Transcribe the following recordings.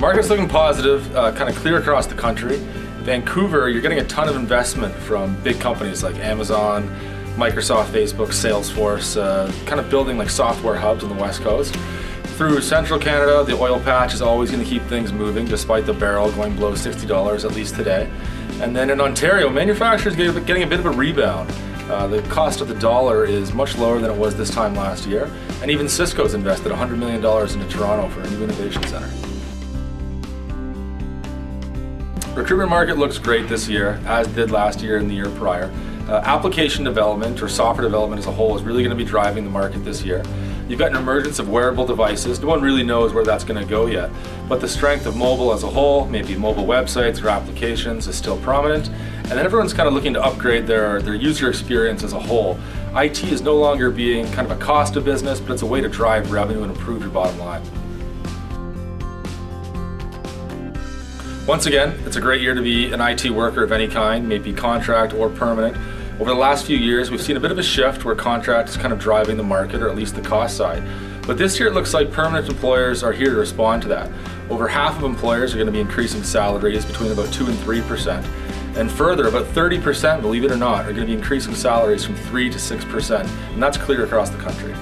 Market's looking positive, kind of clear across the country. Vancouver, you're getting a ton of investment from big companies like Amazon, Microsoft, Facebook, Salesforce, kind of building like software hubs on the West Coast. Through Central Canada, the oil patch is always going to keep things moving despite the barrel going below $60 at least today. And then in Ontario, manufacturers are getting a bit of a rebound. The cost of the dollar is much lower than it was this time last year. And even Cisco's invested $100 million into Toronto for a new innovation center. Recruitment market looks great this year, as did last year and the year prior. Application development or software development as a whole is really going to be driving the market this year. You've got an emergence of wearable devices. No one really knows where that's going to go yet, but the strength of mobile as a whole, maybe mobile websites or applications, is still prominent. And then everyone's kind of looking to upgrade their user experience as a whole. IT is no longer being kind of a cost of business, but it's a way to drive revenue and improve your bottom line. Once again, it's a great year to be an IT worker of any kind, maybe contract or permanent. Over the last few years, we've seen a bit of a shift where contract is kind of driving the market, or at least the cost side. But this year it looks like permanent employers are here to respond to that. Over half of employers are going to be increasing salaries between about 2 and 3%. And further, about 30%, believe it or not, are going to be increasing salaries from 3 to 6%. And that's clear across the country.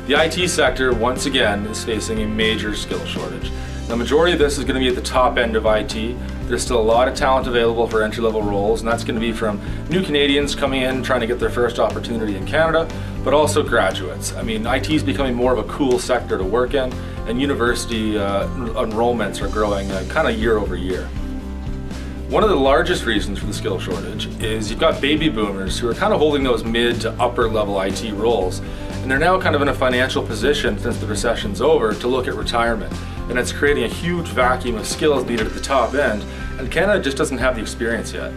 The IT sector, once again, is facing a major skill shortage. The majority of this is going to be at the top end of IT. There's still a lot of talent available for entry-level roles, and that's going to be from new Canadians coming in trying to get their first opportunity in Canada, but also graduates. I mean, IT is becoming more of a cool sector to work in, and university enrollments are growing kind of year over year. One of the largest reasons for the skill shortage is you've got baby boomers who are kind of holding those mid to upper level IT roles, and they're now kind of in a financial position since the recession's over to look at retirement. And it's creating a huge vacuum of skills needed at the top end, and Canada just doesn't have the experience yet.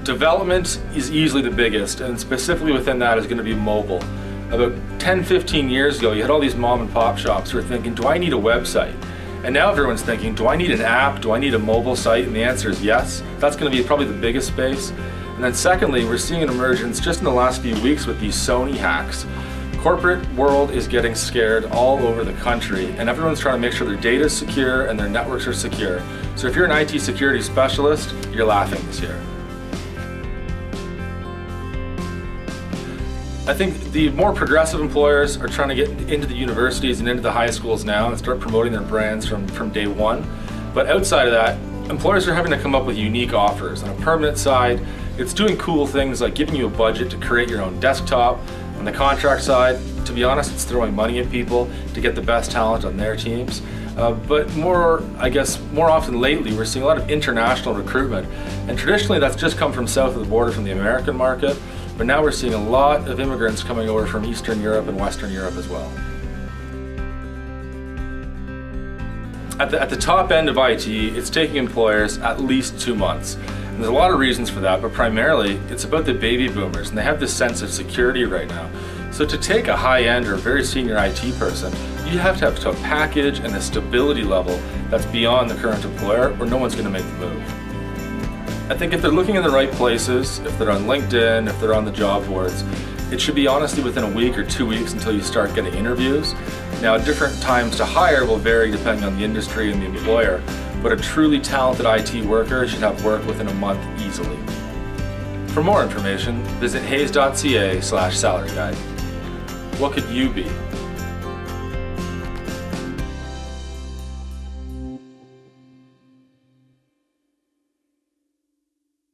Development is easily the biggest, and specifically within that is going to be mobile. About 10-15 years ago, you had all these mom and pop shops who were thinking, do I need a website? And now everyone's thinking, do I need an app? Do I need a mobile site? And the answer is yes. That's going to be probably the biggest space. And then secondly, we're seeing an emergence just in the last few weeks with these Sony hacks. Corporate world is getting scared all over the country, and everyone's trying to make sure their data is secure and their networks are secure. So if you're an IT security specialist, you're laughing this year. I think the more progressive employers are trying to get into the universities and into the high schools now and start promoting their brands from day one. But outside of that, employers are having to come up with unique offers. On a permanent side, it's doing cool things like giving you a budget to create your own desktop. On the contract side, to be honest, it's throwing money at people to get the best talent on their teams. But more often lately, we're seeing a lot of international recruitment. And traditionally, that's just come from south of the border from the American market. But now we're seeing a lot of immigrants coming over from Eastern Europe and Western Europe as well. At the top end of IT, it's taking employers at least 2 months. And there's a lot of reasons for that, but primarily it's about the baby boomers, and they have this sense of security right now. So to take a high-end or very senior IT person, you have to have a package and a stability level that's beyond the current employer, or no one's going to make the move. I think if they're looking in the right places, if they're on LinkedIn, if they're on the job boards, it should be honestly within a week or 2 weeks until you start getting interviews. Now, different times to hire will vary depending on the industry and the employer, but a truly talented IT worker should have work within a month easily. For more information, visit hayes.ca/salary guide. What could you be?